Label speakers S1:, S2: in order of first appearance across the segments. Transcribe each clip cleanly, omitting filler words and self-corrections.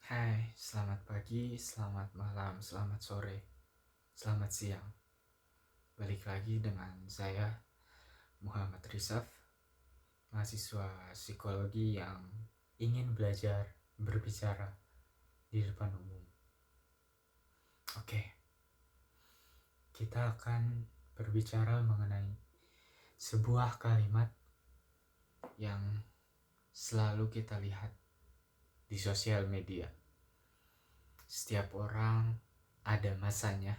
S1: Hai, selamat pagi, selamat malam, selamat sore, selamat siang. Balik lagi dengan saya, Muhammad Rizaf, mahasiswa psikologi yang ingin belajar berbicara di depan umum. Oke, kita akan berbicara mengenai sebuah kalimat yang selalu kita lihat di sosial media. Setiap orang ada masanya,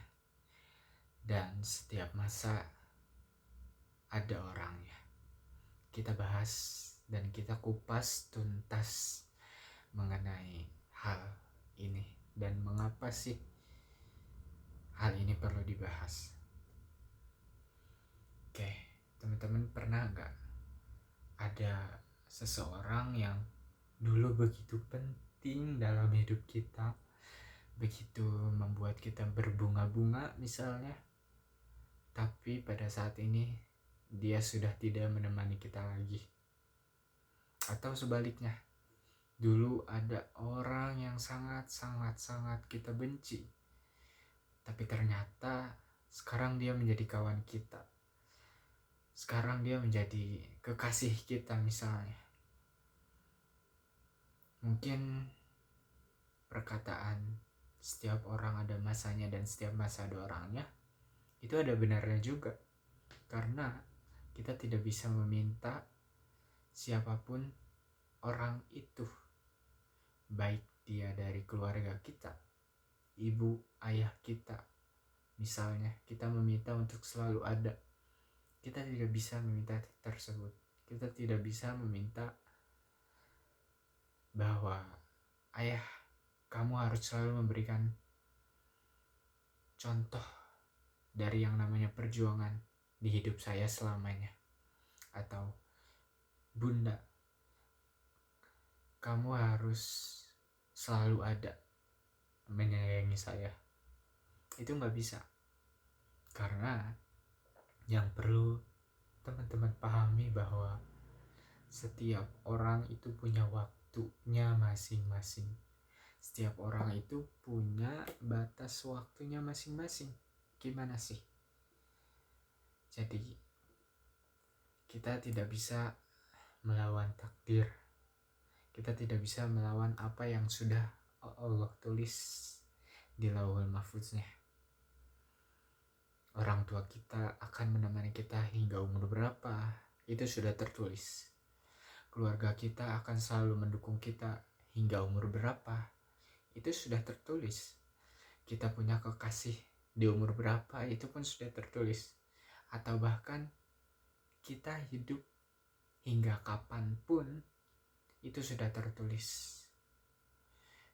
S1: dan setiap masa ada orangnya. Kita bahas dan kita kupas tuntas mengenai hal ini dan mengapa sih hal ini perlu dibahas. Oke, teman-teman pernah nggak ada seseorang yang dulu begitu penting dalam hidup kita, begitu membuat kita berbunga-bunga misalnya, tapi pada saat ini dia sudah tidak menemani kita lagi. Atau sebaliknya, dulu ada orang yang sangat kita benci, tapi ternyata sekarang dia menjadi kawan kita. Sekarang dia menjadi kekasih kita misalnya. Mungkin perkataan setiap orang ada masanya dan setiap masa ada orangnya, itu ada benarnya juga. Karena kita tidak bisa meminta siapapun orang itu, baik dia dari keluarga kita, ibu, ayah kita. Misalnya kita meminta untuk selalu ada, kita tidak bisa meminta tersebut. Kita tidak bisa meminta bahwa ayah, kamu harus selalu memberikan contoh dari yang namanya perjuangan di hidup saya selamanya. Atau bunda, kamu harus selalu ada menyayangi saya. Itu nggak bisa. Karena yang perlu teman-teman pahami bahwa setiap orang itu punya waktunya masing-masing. Setiap orang itu punya batas waktunya masing-masing. Gimana sih? Jadi kita tidak bisa melawan takdir. Kita tidak bisa melawan apa yang sudah Allah tulis di Lauhul Mahfuznya. Orang tua kita akan menemani kita hingga umur berapa, itu sudah tertulis. Keluarga kita akan selalu mendukung kita hingga umur berapa, itu sudah tertulis. Kita punya kekasih di umur berapa, itu pun sudah tertulis. Atau bahkan kita hidup hingga kapanpun, itu sudah tertulis.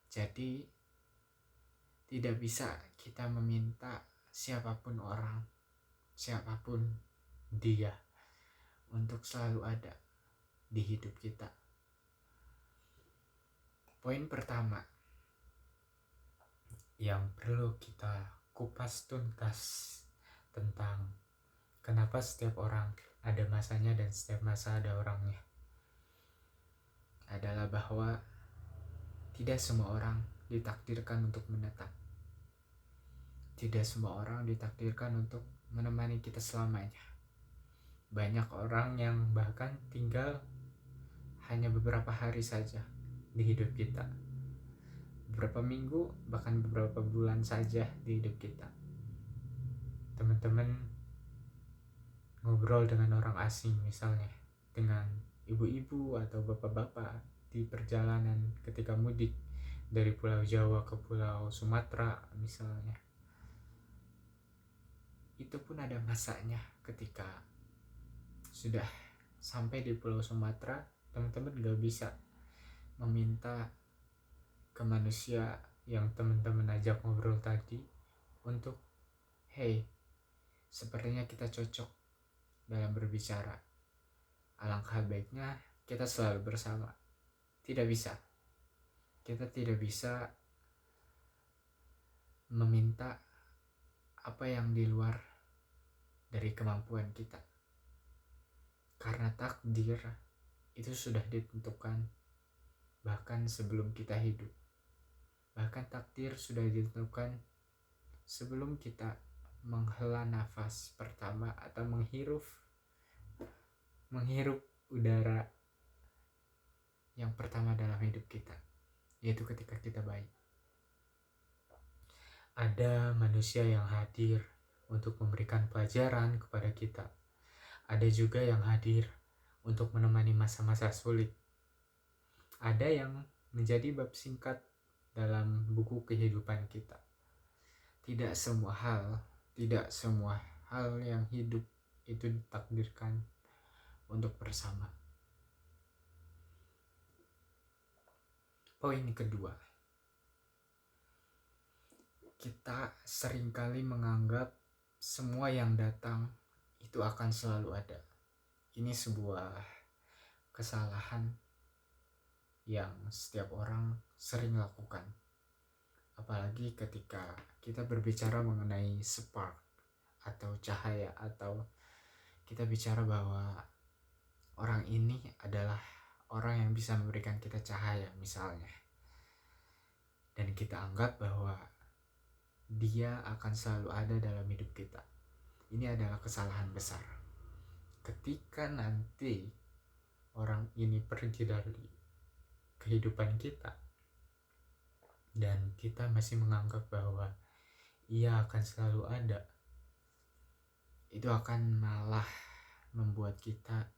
S1: Jadi tidak bisa kita meminta siapapun orang, siapapun dia, untuk selalu ada di hidup kita. Poin pertama yang perlu kita kupas tuntas tentang kenapa setiap orang ada masanya dan setiap masa ada orangnya adalah bahwa tidak semua orang ditakdirkan untuk menetap. Tidak semua orang ditakdirkan untuk menemani kita selamanya. Banyak orang yang bahkan tinggal hanya beberapa hari saja di hidup kita, beberapa minggu, bahkan beberapa bulan saja di hidup kita. Teman-teman ngobrol dengan orang asing misalnya, dengan ibu-ibu atau bapak-bapak di perjalanan ketika mudik dari Pulau Jawa ke Pulau Sumatera misalnya, itu pun ada masanya. Ketika sudah sampai di Pulau Sumatera, teman-teman gak bisa meminta ke manusia yang teman-teman ajak ngobrol tadi untuk, hey, sepertinya kita cocok dalam berbicara, alangkah baiknya kita selalu bersama. Tidak bisa. Kita tidak bisa meminta apa yang di luar dari kemampuan kita. Karena takdir itu sudah ditentukan bahkan sebelum kita hidup. Bahkan takdir sudah ditentukan sebelum kita menghela nafas pertama atau menghirup udara yang pertama dalam hidup kita, yaitu ketika kita bayi. Ada manusia yang hadir untuk memberikan pelajaran kepada kita. Ada juga yang hadir untuk menemani masa-masa sulit. Ada yang menjadi bab singkat dalam buku kehidupan kita. Tidak semua hal yang hidup itu ditakdirkan untuk bersama. Poin kedua, kita seringkali menganggap semua yang datang itu akan selalu ada. Ini sebuah kesalahan yang setiap orang sering lakukan. Apalagi ketika kita berbicara mengenai spark atau cahaya, atau kita bicara bahwa orang ini adalah orang yang bisa memberikan kita cahaya misalnya. Dan kita anggap bahwa dia akan selalu ada dalam hidup kita. Ini adalah kesalahan besar. Ketika nanti orang ini pergi dari kehidupan kita dan kita masih menganggap bahwa ia akan selalu ada, itu akan malah membuat kita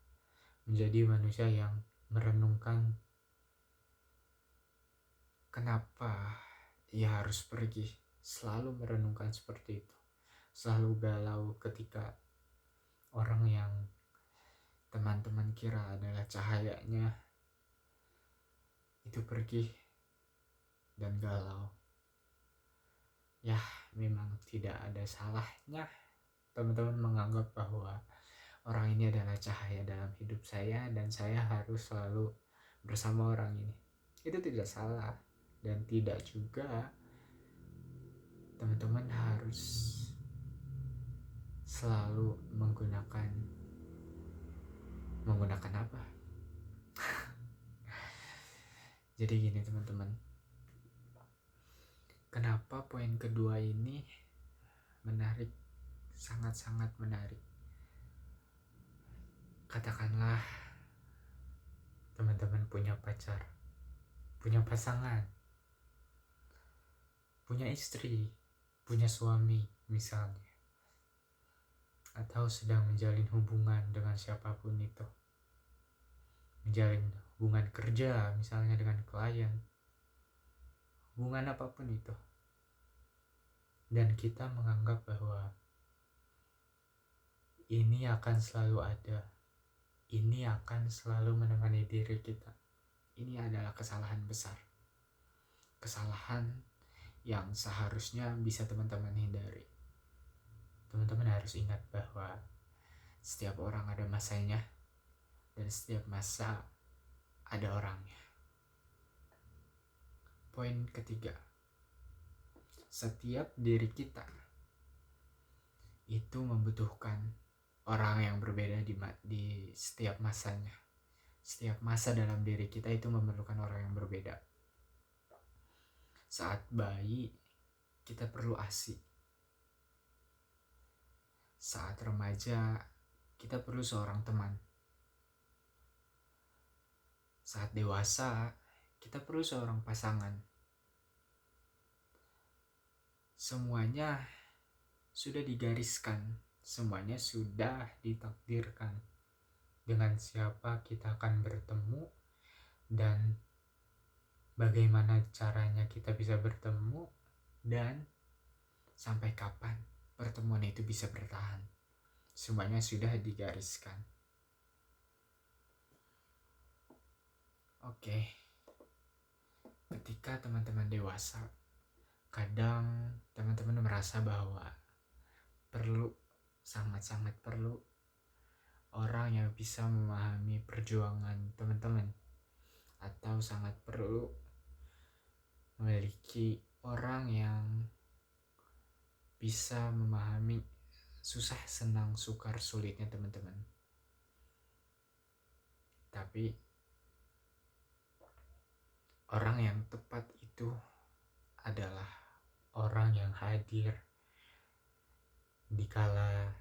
S1: menjadi manusia yang merenungkan kenapa ia harus pergi. Selalu merenungkan seperti itu, selalu galau ketika orang yang teman-teman kira adalah cahayanya itu pergi dan galau. Ya, memang tidak ada salahnya teman-teman menganggap bahwa orang ini adalah cahaya dalam hidup saya dan saya harus selalu bersama orang ini. Itu tidak salah, dan tidak juga teman-teman harus selalu menggunakan apa? Jadi gini teman-teman, kenapa poin kedua ini menarik, sangat-sangat menarik. Katakanlah teman-teman punya pacar, punya pasangan, punya istri, punya suami misalnya, atau sedang menjalin hubungan dengan siapapun itu, menjalin hubungan kerja misalnya dengan klien, hubungan apapun itu, dan kita menganggap bahwa ini akan selalu ada, ini akan selalu menemani diri kita. Ini adalah kesalahan besar, kesalahan yang seharusnya bisa teman-teman hindari. Teman-teman harus ingat bahwa setiap orang ada masanya, dan setiap masa ada orangnya. Poin ketiga, setiap diri kita itu membutuhkan orang yang berbeda di setiap masanya. Setiap masa dalam diri kita itu memerlukan orang yang berbeda. Saat bayi, kita perlu ASI. Saat remaja, kita perlu seorang teman. Saat dewasa, kita perlu seorang pasangan. Semuanya sudah digariskan, semuanya sudah ditakdirkan dengan siapa kita akan bertemu dan bagaimana caranya kita bisa bertemu dan sampai kapan pertemuan itu bisa bertahan. Semuanya sudah digariskan. Oke. Ketika teman-teman dewasa, kadang teman-teman merasa bahwa sangat-sangat perlu orang yang bisa memahami perjuangan teman-teman, atau sangat perlu memiliki orang yang bisa memahami susah, senang, sukar, sulitnya teman-teman. Tapi orang yang tepat itu hadir dikala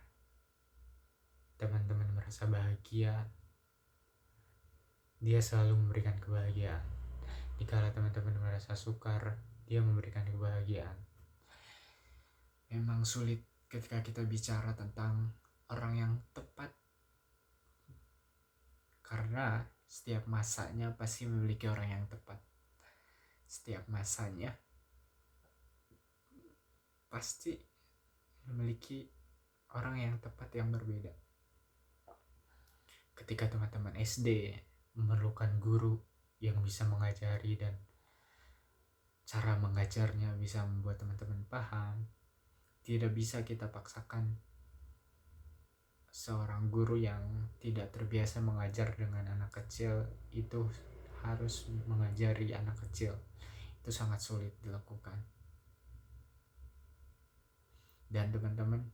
S1: teman-teman merasa bahagia. Dia selalu memberikan kebahagiaan. Dikala teman-teman merasa sukar, dia memberikan kebahagiaan. Memang sulit ketika kita bicara tentang orang yang tepat, karena setiap masanya pasti memiliki orang yang tepat. Setiap masanya pasti memiliki orang yang tepat yang berbeda. Ketika teman-teman SD memerlukan guru yang bisa mengajari dan cara mengajarnya bisa membuat teman-teman paham, tidak bisa kita paksakan seorang guru yang tidak terbiasa mengajar dengan anak kecil itu harus mengajari anak kecil. Itu sangat sulit dilakukan. Dan teman-teman,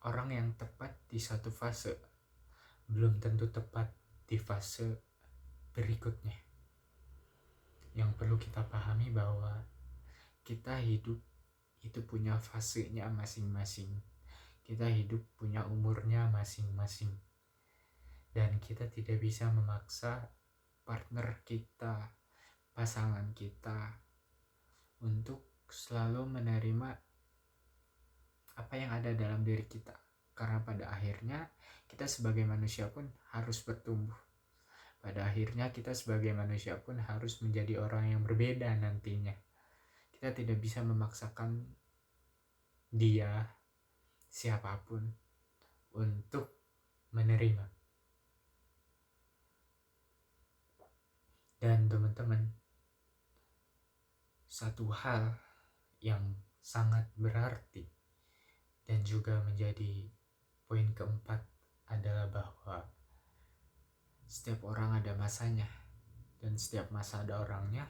S1: orang yang tepat di satu fase belum tentu tepat di fase berikutnya. Yang perlu kita pahami bahwa kita hidup itu punya fasenya masing-masing. Kita hidup punya umurnya masing-masing. Dan kita tidak bisa memaksa partner kita, pasangan kita untuk selalu menerima apa yang ada dalam diri kita. Karena pada akhirnya kita sebagai manusia pun harus bertumbuh. Pada akhirnya kita sebagai manusia pun harus menjadi orang yang berbeda nantinya. Kita tidak bisa memaksakan dia, siapapun, untuk menerima. Dan teman-teman, satu hal yang sangat berarti dan juga menjadi poin keempat adalah bahwa setiap orang ada masanya dan setiap masa ada orangnya.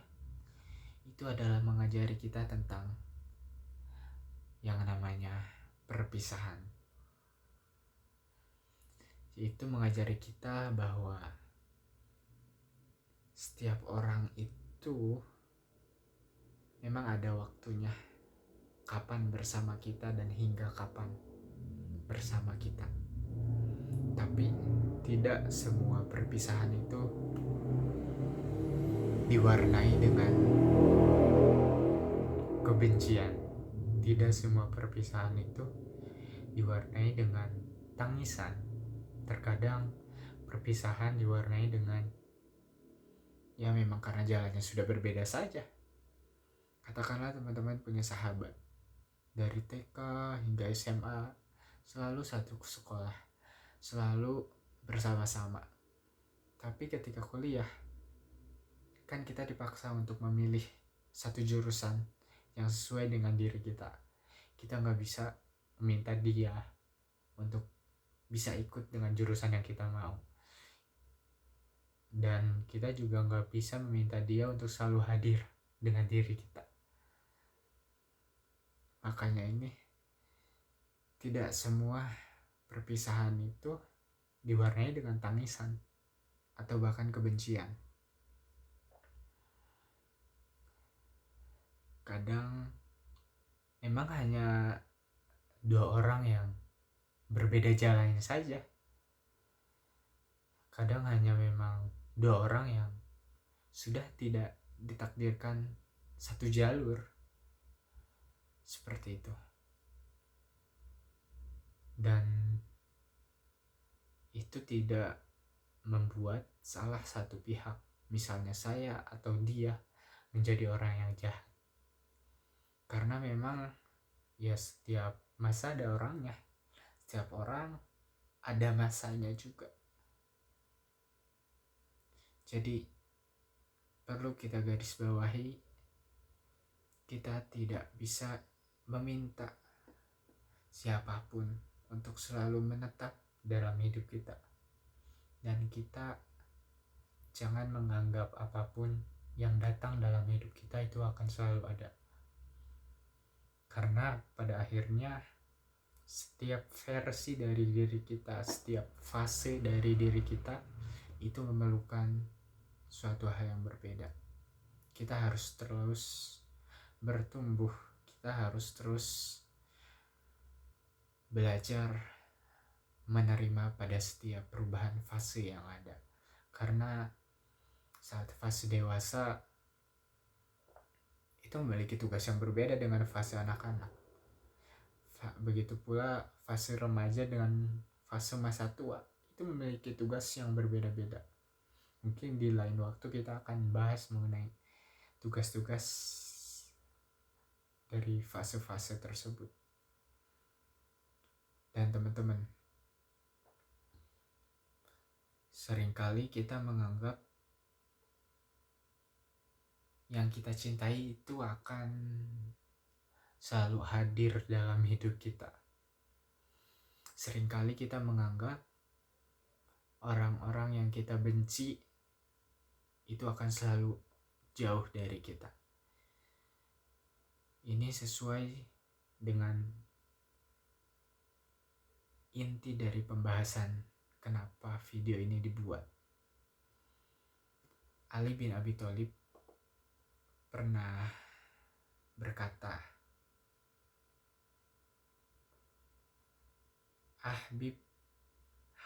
S1: Itu adalah mengajari kita tentang yang namanya perpisahan. Itu mengajari kita bahwa setiap orang itu memang ada waktunya, kapan bersama kita dan hingga kapan bersama kita. Tapi tidak semua perpisahan itu diwarnai dengan kebencian. Tidak semua perpisahan itu diwarnai dengan tangisan. Terkadang perpisahan diwarnai dengan ya memang karena jalannya sudah berbeda saja. Katakanlah teman-teman punya sahabat dari TK hingga SMA, selalu satu sekolah, selalu bersama-sama. Tapi ketika kuliah, kan kita dipaksa untuk memilih satu jurusan yang sesuai dengan diri kita. Kita gak bisa meminta dia untuk bisa ikut dengan jurusan yang kita mau. Dan kita juga gak bisa meminta dia untuk selalu hadir dengan diri kita. Makanya ini, tidak semua perpisahan itu diwarnai dengan tangisan atau bahkan kebencian. Kadang memang hanya dua orang yang berbeda jalannya saja. Kadang hanya memang dua orang yang sudah tidak ditakdirkan satu jalur. Seperti itu. Dan itu tidak membuat salah satu pihak, misalnya saya atau dia, menjadi orang yang jahat. Karena memang ya setiap masa ada orangnya. Setiap orang ada masanya juga. Jadi perlu kita garis bawahi, kita tidak bisa meminta siapapun untuk selalu menetap dalam hidup kita. Dan kita jangan menganggap apapun yang datang dalam hidup kita itu akan selalu ada. Karena pada akhirnya setiap versi dari diri kita, setiap fase dari diri kita itu memerlukan suatu hal yang berbeda. Kita harus terus bertumbuh, kita harus terus belajar menerima pada setiap perubahan fase yang ada. Karena saat fase dewasa itu memiliki tugas yang berbeda dengan fase anak-anak. Begitu pula fase remaja dengan fase masa tua itu memiliki tugas yang berbeda-beda. Mungkin di lain waktu kita akan bahas mengenai tugas-tugas dari fase-fase tersebut. Dan teman-teman, seringkali kita menganggap yang kita cintai itu akan selalu hadir dalam hidup kita. Seringkali kita menganggap orang-orang yang kita benci itu akan selalu jauh dari kita. Ini sesuai dengan inti dari pembahasan kenapa video ini dibuat. Ali bin Abi Thalib pernah berkata, "Ahbib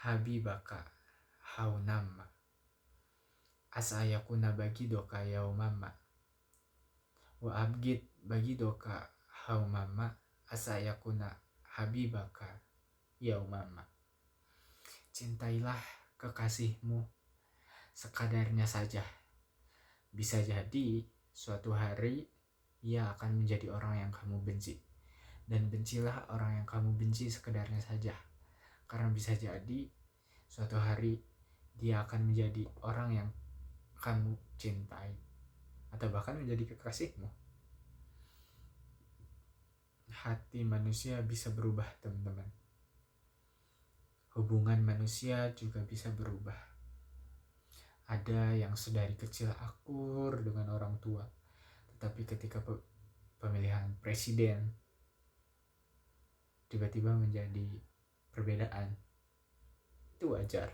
S1: habibaka haunamma asayakuna bagi doka yaumamma wa abgid bagi doka haumamma asayakuna habibaka yaumamma." Cintailah kekasihmu sekadarnya saja. Bisa jadi suatu hari ia akan menjadi orang yang kamu benci. Dan bencilah orang yang kamu benci sekedarnya saja. Karena bisa jadi suatu hari dia akan menjadi orang yang kamu cintai. Atau bahkan menjadi kekasihmu. Hati manusia bisa berubah, teman-teman. Hubungan manusia juga bisa berubah. Ada yang sedari kecil akur dengan orang tua, tetapi ketika pemilihan presiden tiba-tiba menjadi perbedaan. Itu wajar.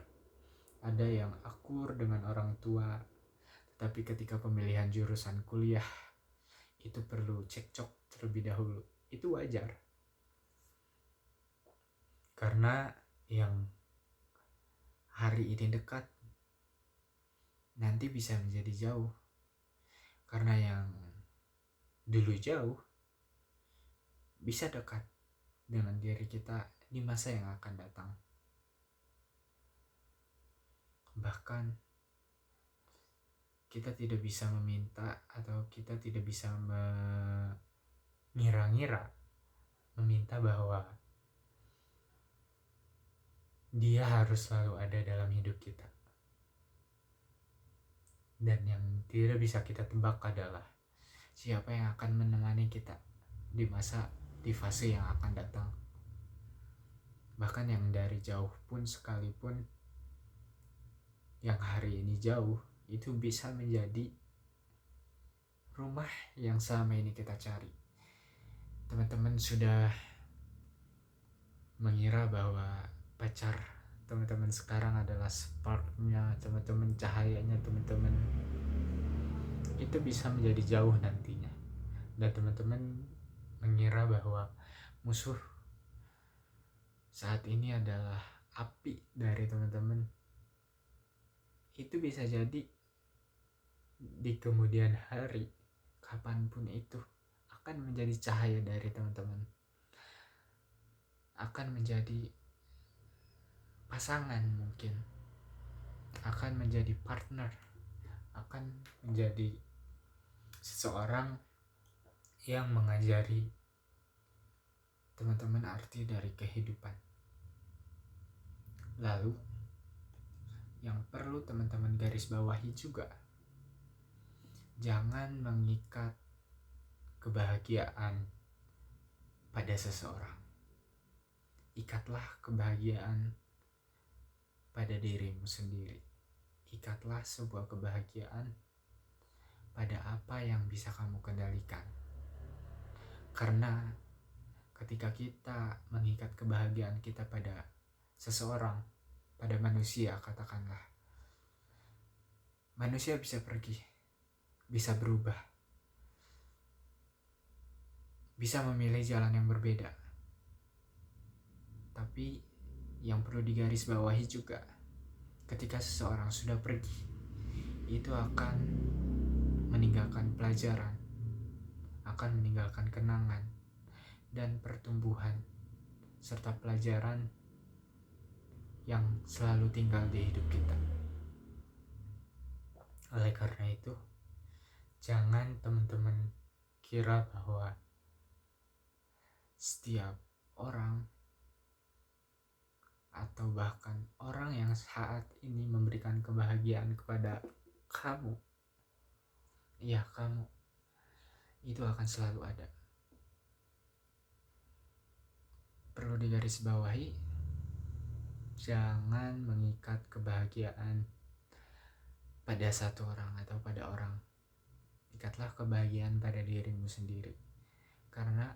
S1: Ada yang akur dengan orang tua, tetapi ketika pemilihan jurusan kuliah itu perlu cekcok terlebih dahulu. Itu wajar. Karena yang hari ini dekat nanti bisa menjadi jauh. Karena yang dulu jauh bisa dekat dengan diri kita di masa yang akan datang. Bahkan kita tidak bisa meminta atau kita tidak bisa mengira-ngira meminta bahwa dia harus selalu ada dalam hidup kita. Dan yang tidak bisa kita tebak adalah siapa yang akan menemani kita di fase yang akan datang. Bahkan yang dari jauh pun sekalipun, yang hari ini jauh, itu bisa menjadi rumah yang selama ini kita cari. Teman-teman sudah mengira bahwa pacar teman-teman sekarang adalah sparknya teman-teman, cahayanya teman-teman. Itu bisa menjadi jauh nantinya. Dan teman-teman mengira bahwa musuh saat ini adalah api dari teman-teman. Itu bisa jadi di kemudian hari, kapanpun itu, akan menjadi cahaya dari teman-teman. Akan menjadi pasangan mungkin, akan menjadi partner, akan menjadi seseorang yang mengajari teman-teman arti dari kehidupan. Lalu yang perlu teman-teman garis bawahi juga, jangan mengikat kebahagiaan pada seseorang. Ikatlah kebahagiaan pada dirimu sendiri. Ikatlah sebuah kebahagiaan pada apa yang bisa kamu kendalikan. Karena ketika kita mengikat kebahagiaan kita pada seseorang, pada manusia katakanlah, manusia bisa pergi, bisa berubah, bisa memilih jalan yang berbeda. Tapi yang perlu digarisbawahi juga, ketika seseorang sudah pergi, itu akan meninggalkan pelajaran, akan meninggalkan kenangan dan pertumbuhan, serta pelajaran yang selalu tinggal di hidup kita. Oleh karena itu, jangan teman-teman kira bahwa setiap orang atau bahkan orang yang saat ini memberikan kebahagiaan kepada kamu, kamu, itu akan selalu ada. Perlu digarisbawahi, jangan mengikat kebahagiaan pada satu orang atau pada orang. Ikatlah kebahagiaan pada dirimu sendiri. Karena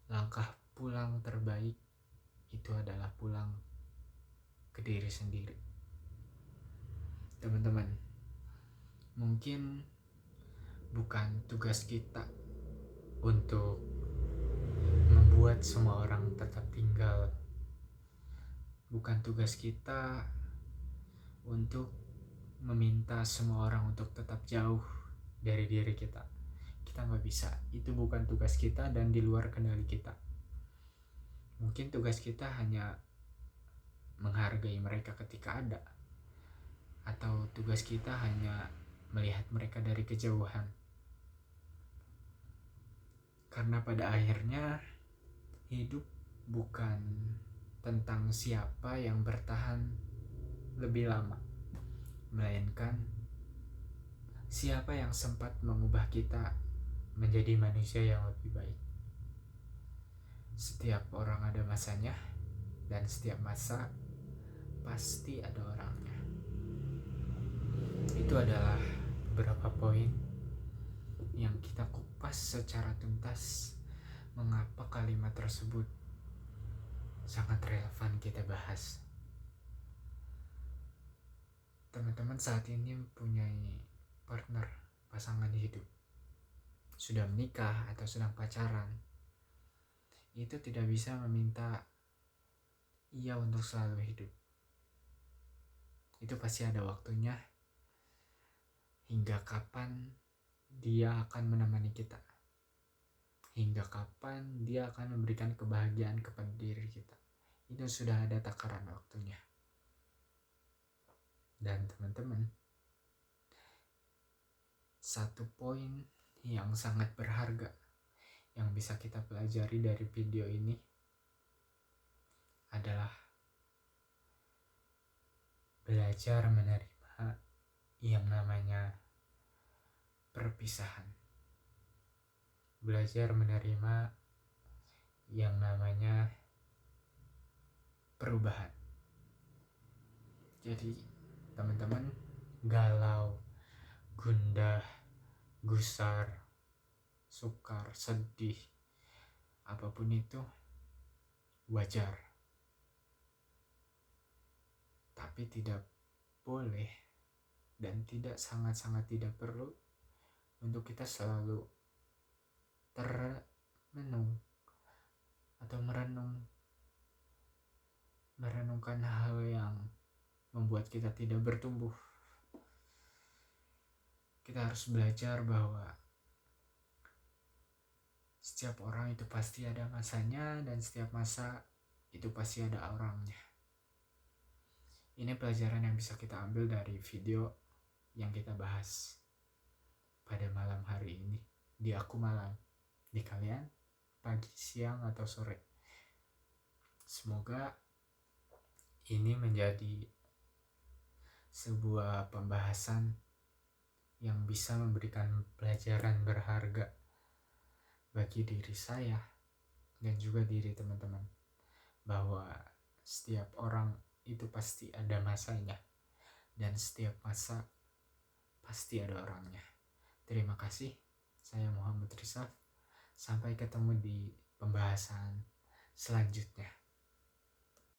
S1: langkah pulang terbaik itu adalah pulang ke diri sendiri. Teman-teman, mungkin bukan tugas kita untuk membuat semua orang tetap tinggal. Bukan tugas kita untuk meminta semua orang untuk tetap jauh dari diri kita. Kita nggak bisa. Itu bukan tugas kita dan di luar kendali kita. Mungkin tugas kita hanya menghargai mereka ketika ada, atau tugas kita hanya melihat mereka dari kejauhan. Karena pada akhirnya hidup bukan tentang siapa yang bertahan lebih lama, melainkan siapa yang sempat mengubah kita menjadi manusia yang lebih baik. Setiap orang ada masanya, dan setiap masa pasti ada orangnya. Itu adalah beberapa poin yang kita kupas secara tuntas mengapa kalimat tersebut sangat relevan kita bahas. Teman-teman saat ini mempunyai partner, pasangan hidup, sudah menikah atau sedang pacaran, itu tidak bisa meminta ia untuk selalu hidup. Itu pasti ada waktunya, hingga kapan dia akan menemani kita, hingga kapan dia akan memberikan kebahagiaan kepada diri kita. Itu sudah ada takaran waktunya. Dan teman-teman, satu poin yang sangat berharga yang bisa kita pelajari dari video ini adalah belajar menerima yang namanya perpisahan. Belajar menerima yang namanya perubahan. Jadi teman-teman, galau, gundah, gusar, sukar, sedih, apapun itu wajar. Tapi tidak boleh dan sangat-sangat tidak perlu untuk kita selalu termenung atau merenungkan hal yang membuat kita tidak bertumbuh. Kita harus belajar bahwa setiap orang itu pasti ada masanya, dan setiap masa itu pasti ada orangnya. Ini pelajaran yang bisa kita ambil dari video yang kita bahas pada malam hari ini. Di aku malam, di kalian pagi, siang, atau sore. Semoga ini menjadi sebuah pembahasan yang bisa memberikan pelajaran berharga bagi diri saya dan juga diri teman-teman, bahwa setiap orang itu pasti ada masanya, dan setiap masa pasti ada orangnya. Terima kasih, saya Muhammad Rizaf. Sampai ketemu di pembahasan selanjutnya.